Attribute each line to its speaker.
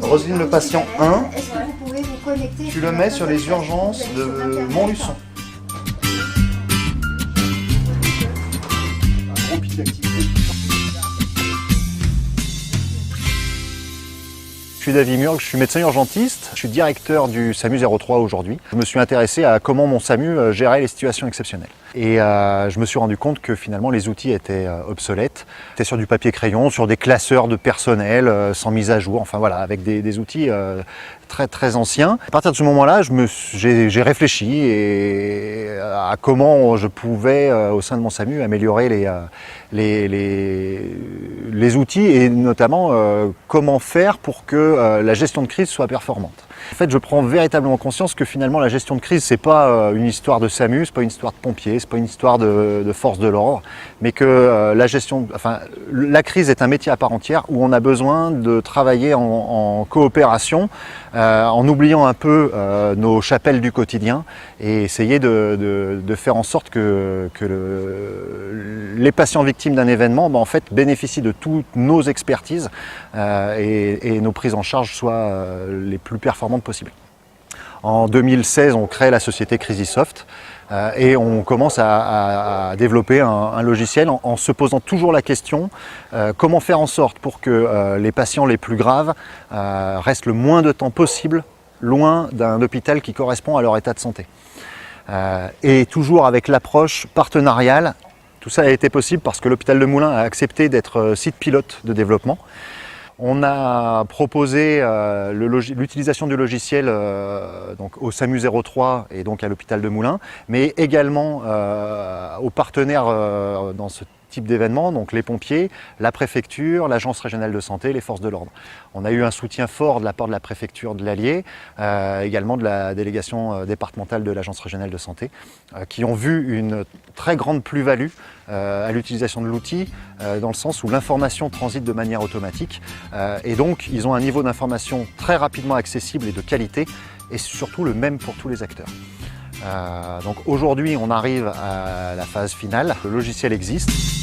Speaker 1: Roselyne, le patient 1,
Speaker 2: Est-ce que vous pouvez vous connecter?
Speaker 1: tu le mets sur les urgences de Montluçon. Un gros pic d'activité. Je suis David Murg, je suis médecin urgentiste, je suis directeur du SAMU 03 aujourd'hui. Je me suis intéressé à comment mon SAMU gérait les situations exceptionnelles. Et je me suis rendu compte que finalement les outils étaient obsolètes. C'était sur du papier crayon, sur des classeurs de personnel sans mise à jour, enfin voilà, avec des outils très anciens. À partir de ce moment-là, j'ai réfléchi à comment je pouvais au sein de mon SAMU améliorer les outils et notamment comment faire pour que la gestion de crise soit performante. En fait, je prends véritablement conscience que finalement la gestion de crise, c'est pas une histoire de SAMU, c'est pas une histoire de pompiers, c'est pas une histoire de force de l'ordre, mais que la crise est un métier à part entière où on a besoin de travailler en coopération, en oubliant un peu nos chapelles du quotidien et essayer de faire en sorte que les patients victimes d'un événement en fait, bénéficient de toutes nos expertises et nos prises en charge soient les plus performantes possibles. En 2016, on crée la société Crisisoft et on commence à développer un logiciel en se posant toujours la question comment faire en sorte pour que les patients les plus graves restent le moins de temps possible loin d'un hôpital qui correspond à leur état de santé. Et toujours avec l'approche partenariale. Tout ça a été possible parce que l'hôpital de Moulins a accepté d'être site pilote de développement. On a proposé l'utilisation du logiciel donc au SAMU 03 et donc à l'hôpital de Moulins, mais également aux partenaires dans ce type d'événement, donc les pompiers, la préfecture, l'agence régionale de santé, les forces de l'ordre. On a eu un soutien fort de la part de la préfecture de l'Allier, également de la délégation départementale de l'agence régionale de santé, qui ont vu une très grande plus-value à l'utilisation de l'outil, dans le sens où l'information transite de manière automatique, et donc ils ont un niveau d'information très rapidement accessible et de qualité, et surtout le même pour tous les acteurs. Donc aujourd'hui on arrive à la phase finale, le logiciel existe.